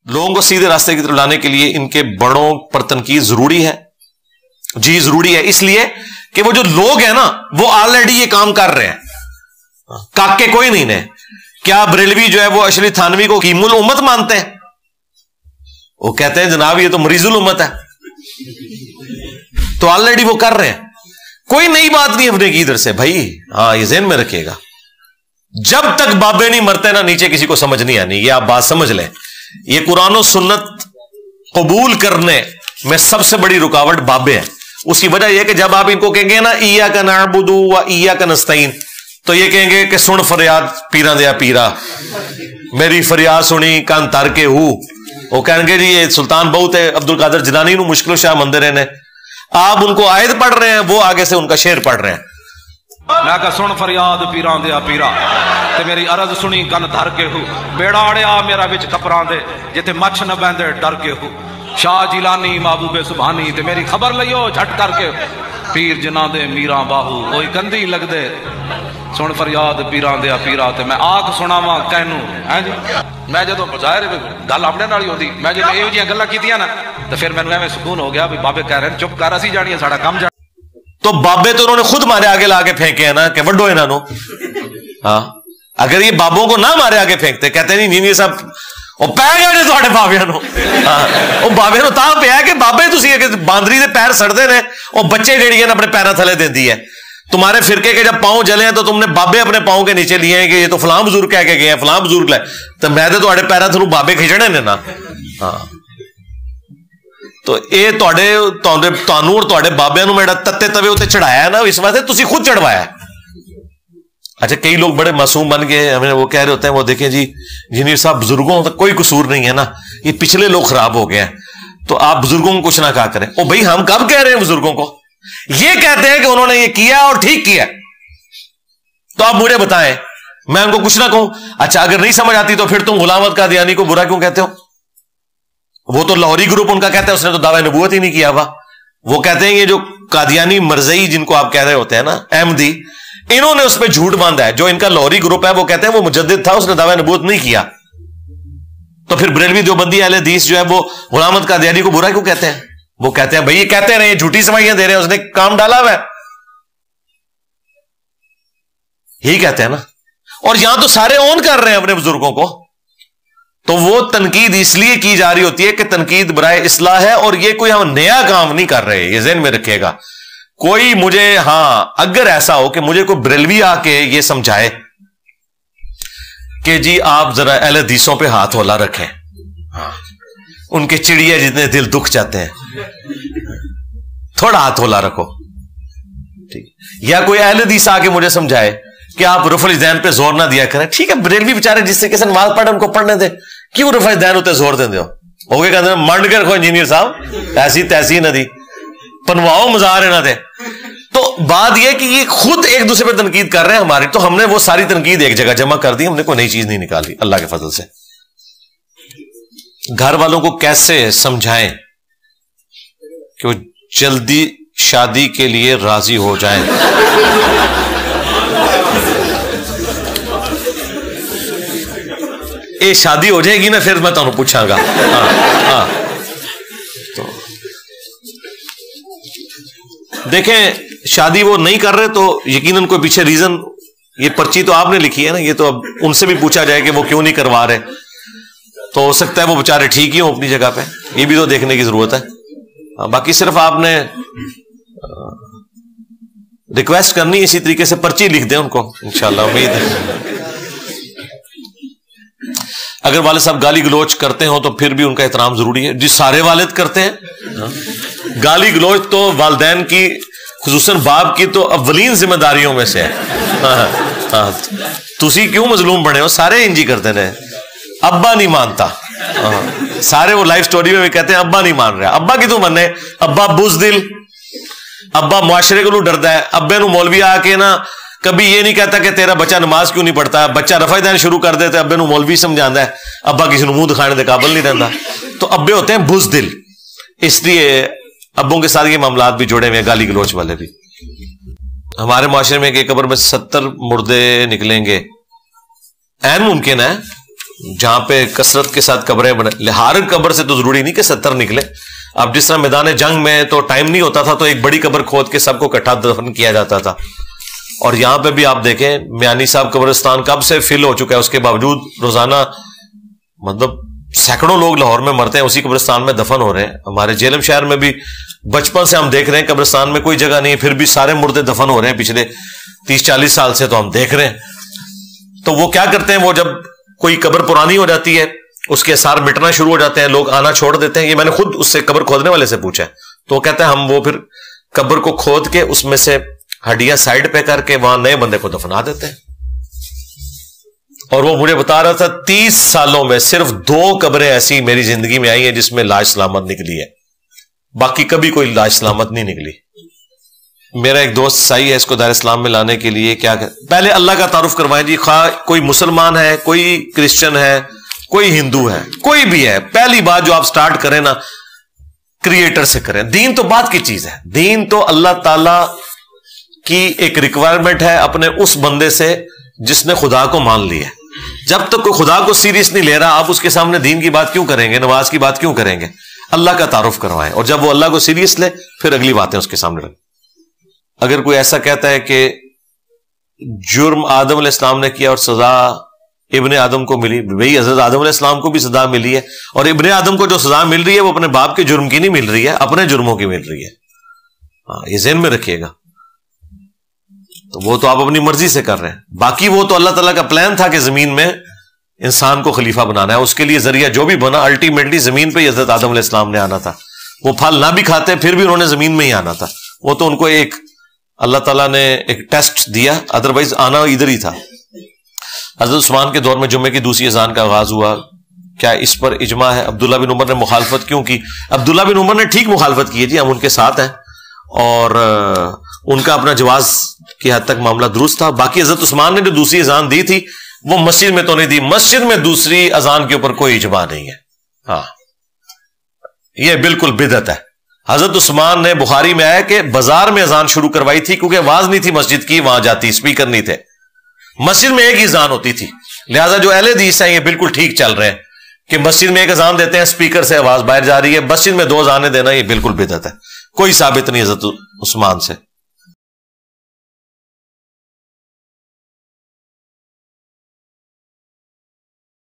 لوگوں کو سیدھے راستے کی طرف لانے کے لیے ان کے بڑوں پر تنقید ضروری ہے. جی ضروری ہے، اس لیے کہ وہ جو لوگ ہیں نا وہ آلریڈی یہ کام کر رہے ہیں. کاکے کوئی نہیں نے. کیا بریلوی جو ہے وہ اشرف تھانوی کو حکیم الامت مانتے ہیں؟ وہ کہتے ہیں جناب یہ تو مریض الامت ہے. تو آلریڈی وہ کر رہے ہیں. کوئی نئی بات نہیں اپنے کی ادھر سے بھائی. ہاں یہ ذہن میں رکھیے گا، جب تک بابے نہیں مرتے نا نیچے کسی کو سمجھ نہیں آنی. یہ آپ بات سمجھ لیں. یہ قرآن و سنت قبول کرنے میں سب سے بڑی رکاوٹ بابے ہیں. اس کی وجہ یہ کہ جب آپ ان کو کہیں گے نا ایاک نعبد و ایاک نستعین، تو یہ کہیں گے کہ سن فریاد پیرا دیا پیرا، میری فریاد سنی کان تر کے ہو. وہ کہیں گے جی یہ سلطان بہت ہے عبد القادر جیلانی نو مشکل شاہ مندر نے. آپ ان کو آیت پڑھ رہے ہیں، وہ آگے سے ان کا شعر پڑھ رہے ہیں. میں کہا سن فریاد پیران دیا پیرا تے میری عرض سنی کن دھر کے ہو. بیڑا اڑیا میرا وچ کپران دے جتے مچھ نہ بہندے ڈر کے ہو. شاہ جیلانی محبوب سبحانی تے میری خبر لئیو جھٹ کر کے. پیر جنہ دے میران باہو وہی کندی لگ دے. سن فریاد پیران دیا پیرا تے میں آگ سناواں کہنوں. جی میں جدوں ظاہر گل اپنے نال ہی ہوندی، میں جدوں ایہو جیاں گلاں کیتیاں نا تے پھر مینوں ایویں سکون ہو گیا بھی بابے کہہ رہے ہیں چپ کر اسی جانی ہے ساڈا کم جان. تو بابے تو انہوں نے خود مارے آگے لا کے پھینکے ہیں نا کہ وڈو انہاں نو. ہاں اگر یہ بابوں کو نہ مارے آگے پھینکتے، کہتے نہیں یہ سب وہ پی گئے نے تھوڑے بابیاں نو. وہ بابے نو تاں پیا کہ بابے تسی کہ باندری دے پیر سڑدے نے، وہ بچے جڑی ہیں اپنے پیراں تھلے دیندی ہے. تمہارے فرقے کے جب پاؤں جلے ہیں تو تم نے بابے اپنے پاؤں کے نیچے لیے ہیں کہ یہ تو فلاں بزرگ کہہ کے گئے ہیں فلاں بزرگ لے، تو میں تو تھوڑے پیراں تھلوں بابے کھچنے نے نا. ہاں تو یہ تانوں اور تواڈے بابیاں نو میرا تتے توے اوتے چڑھایا ہے نا، اس واسطے تسی خود چڑھوایا ہے. اچھا کئی لوگ بڑے معصوم بن گئے، ہمیں وہ کہہ رہے ہوتے ہیں وہ دیکھیں جی انجینئر صاحب بزرگوں کا کوئی قصور نہیں ہے نا، یہ پچھلے لوگ خراب ہو گئے ہیں تو آپ بزرگوں کو کچھ نہ کہا کریں. او بھائی ہم کب کہہ رہے ہیں بزرگوں کو؟ یہ کہتے ہیں کہ انہوں نے یہ کیا اور ٹھیک کیا، تو آپ مجھے بتائیں میں ان کو کچھ نہ کہوں؟ اچھا اگر نہیں سمجھ آتی تو پھر تم غلام احمد قادیانی کو برا کیوں کہتے ہو؟ وہ تو لاہوری گروپ ان کا کہتا ہے، اس نے تو دعوی نبوت ہی نہیں کیا ہوا. وہ کہتے ہیں یہ جو قادیانی مرزئی جن کو آپ کہہ رہے ہوتے ہیں نا احمدی، انہوں نے اس پہ جھوٹ باندھا ہے. جو ان کا لاہوری گروپ ہے وہ کہتے ہیں وہ مجدد تھا، اس نے دعوی نبوت نہیں کیا. تو پھر بریلوی دیوبندی اہل حدیث جو ہے وہ غلام احمد قادیانی کو برا کیوں کہتے ہیں؟ وہ کہتے ہیں بھائی یہ کہتے رہے جھوٹی سمائیاں دے رہے ہیں، اس نے کام ڈالا ہوا ہے. یہی کہتے ہیں نا. اور یہاں تو سارے اون کر رہے ہیں اپنے بزرگوں کو. تو وہ تنقید اس لیے کی جا رہی ہوتی ہے کہ تنقید برائے اصلاح ہے، اور یہ کوئی ہم نیا کام نہیں کر رہے، یہ ذہن میں رکھیے گا. کوئی مجھے ہاں اگر ایسا ہو کہ مجھے کوئی بریلوی آ کے یہ سمجھائے کہ جی آپ ذرا اہل حدیثوں پہ ہاتھ ہولا رکھیں، ہاں ان کے چڑیا جتنے دل دکھ جاتے ہیں تھوڑا ہاتھ ہولا رکھو، ٹھیک. یا کوئی اہل حدیث آ کے مجھے سمجھائے کہ آپ رفع الدین پہ زور نہ دیا کریں. ٹھیک ہے بریلوی بیچارے جس طریقے سے نماز پڑھے ان کو پڑھنے دے، کیوں رفع الدین ہوتے زور دیں ہو گئے کہتے ہیں منڈ کے رکھو انجینئر صاحب ایسی تیسی نہ دی پنواؤ مزار نہ دے. تو بات یہ کہ یہ خود ایک دوسرے پہ تنقید کر رہے ہیں ہماری، تو ہم نے وہ ساری تنقید ایک جگہ جمع کر دی، ہم نے کوئی نئی چیز نہیں نکالی اللہ کے فضل سے. گھر والوں کو کیسے سمجھائیں کہ وہ جلدی شادی کے لیے راضی ہو جائیں؟ اے شادی ہو جائے گی نا پھر میں تمہیں پوچھاں گا. ہاں تو دیکھیں شادی وہ نہیں کر رہے تو یقیناً کوئی پیچھے ریزن، یہ پرچی تو آپ نے لکھی ہے نا، یہ تو اب ان سے بھی پوچھا جائے کہ وہ کیوں نہیں کروا رہے. تو ہو سکتا ہے وہ بیچارے ٹھیک ہی ہوں اپنی جگہ پہ، یہ بھی تو دیکھنے کی ضرورت ہے. باقی صرف آپ نے ریکویسٹ کرنی اسی طریقے سے پرچی لکھ دیں ان کو انشاءاللہ. امید ہے اگر والد صاحب گالی گلوچ کرتے ہوں تو پھر بھی ان کا احترام ضروری ہے. جی سارے والد کرتے ہیں گالی گلوچ، تو والدین کی خصوصاً باپ کی تو اولین ذمہ داریوں میں سے ہے. تسی کیوں مظلوم بنے ہو؟ سارے انجی کرتے ہیں. ابا نہیں مانتا، سارے وہ لائف سٹوری میں بھی کہتے ہیں ابا نہیں مان رہا. ابا کی تو منے، ابا بزدل، ابا معاشرے کو ڈردا ہے. ابے نو مولوی آ کے نا کبھی یہ نہیں کہتا کہ تیرا بچہ نماز کیوں نہیں پڑھتا، بچہ رفع دین شروع کر دیتے ابے نو مولوی سمجھاندا ہے، ابا کسی نو منہ دکھانے دے قابل نہیں رہتا. تو ابے ہوتے ہیں بزدل، اس لیے ابوں کے ساتھ یہ معاملات بھی جڑے ہوئے ہیں، گالی گلوچ والے بھی. ہمارے معاشرے میں کہ قبر میں 70 مردے نکلیں گے، عین ممکن ہے، جہاں پہ کثرت کے ساتھ قبریں بنے. ہر قبر سے تو ضروری نہیں کہ 70 نکلے. اب جس طرح میدان جنگ میں تو ٹائم نہیں ہوتا تھا تو ایک بڑی قبر کھود کے سب کو اکٹھا دفن کیا جاتا تھا. اور یہاں پہ بھی آپ دیکھیں میانی صاحب قبرستان کب سے فل ہو چکا ہے, اس کے باوجود روزانہ مطلب سینکڑوں لوگ لاہور میں مرتے ہیں, اسی قبرستان میں دفن ہو رہے ہیں. ہمارے جیلم شہر میں بھی بچپن سے ہم دیکھ رہے ہیں قبرستان میں کوئی جگہ نہیں ہے, پھر بھی سارے مردے دفن ہو رہے ہیں پچھلے 30-40 سال سے, تو ہم دیکھ رہے ہیں. تو وہ کیا کرتے ہیں, وہ جب کوئی قبر پرانی ہو جاتی ہے اس کے اثار مٹنا شروع ہو جاتے ہیں, لوگ آنا چھوڑ دیتے ہیں. یہ میں نے خود اس سے قبر کھودنے والے سے پوچھا ہے, تو وہ کہتے ہیں ہم وہ پھر قبر کو کھود کے اس میں سے ہڈیاں سائڈ پہ کر کے وہاں نئے بندے کو دفنا دیتے ہیں. اور وہ مجھے بتا رہا تھا 30 سالوں میں صرف 2 قبریں ایسی میری زندگی میں آئی ہیں جس میں لاش سلامت نکلی ہے, باقی کبھی کوئی لاش سلامت نہیں نکلی. میرا ایک دوست سائی ہے, اس کو دار اسلام میں لانے کے لیے کیا پہلے اللہ کا تعارف کروائیں جی. خواہ کوئی مسلمان ہے, کوئی کرسچن ہے, کوئی ہندو ہے, کوئی بھی ہے, پہلی بات جو آپ سٹارٹ کریں نا کریٹر سے کریں. دین تو بات کی چیز ہے, دین تو اللہ تعالی کی ایک ریکوائرمنٹ ہے اپنے اس بندے سے جس نے خدا کو مان لیا. جب تک کوئی خدا کو سیریس نہیں لے رہا, آپ اس کے سامنے دین کی بات کیوں کریں گے, نماز کی بات کیوں کریں گے. اللہ کا تعارف کروائیں, اور جب وہ اللہ کو سیریس لے پھر اگلی باتیں اس کے سامنے رکھیں. اگر کوئی ایسا کہتا ہے کہ جرم آدم علیہ السلام نے کیا اور سزا ابن آدم کو ملی, بھئی حضرت آدم علیہ السلام کو بھی سزا ملی ہے, اور ابن آدم کو جو سزا مل رہی ہے وہ اپنے باپ کے جرم کی نہیں مل رہی ہے, اپنے جرموں کی مل رہی ہے. ہاں, یہ ذہن میں رکھیے گا. تو وہ تو آپ اپنی مرضی سے کر رہے ہیں, باقی وہ تو اللہ تعالیٰ کا پلان تھا کہ زمین میں انسان کو خلیفہ بنانا ہے. اس کے لیے ذریعہ جو بھی بنا الٹیمیٹلی زمین پہ حضرت آدم علیہ السلام نے آنا تھا. وہ پھل نہ بھی کھاتے پھر بھی انہوں نے زمین میں ہی آنا تھا. وہ تو ان کو ایک اللہ تعالیٰ نے ایک ٹیسٹ دیا, ادروائز آنا ادھر ہی تھا. حضرت عثمان کے دور میں جمعے کی دوسری اذان کا آغاز ہوا, کیا اس پر اجماع ہے؟ عبداللہ بن عمر نے مخالفت کیوں کی؟ عبداللہ بن عمر نے ٹھیک مخالفت کی ہے جی, ہم ان کے ساتھ ہیں, اور ان کا اپنا جواز کی حد تک معاملہ درست تھا. باقی حضرت عثمان نے جو دوسری اذان دی تھی وہ مسجد میں تو نہیں دی, مسجد میں دوسری اذان کے اوپر کوئی اجماع نہیں ہے. ہاں, یہ بالکل بدعت ہے. حضرت عثمان نے بخاری میں آیا کہ بازار میں اذان شروع کروائی تھی کیونکہ آواز نہیں تھی مسجد کی, وہاں جاتی اسپیکر نہیں تھے, مسجد میں ایک ہی اذان ہوتی تھی. لہذا جو اہل حدیث ہیں یہ بالکل ٹھیک چل رہے ہیں کہ مسجد میں ایک اذان دیتے ہیں, اسپیکر سے آواز باہر جا رہی ہے, مسجد میں 2 اذانیں دینا یہ بالکل بدعت ہے, کوئی ثابت نہیں حضرت عثمان سے.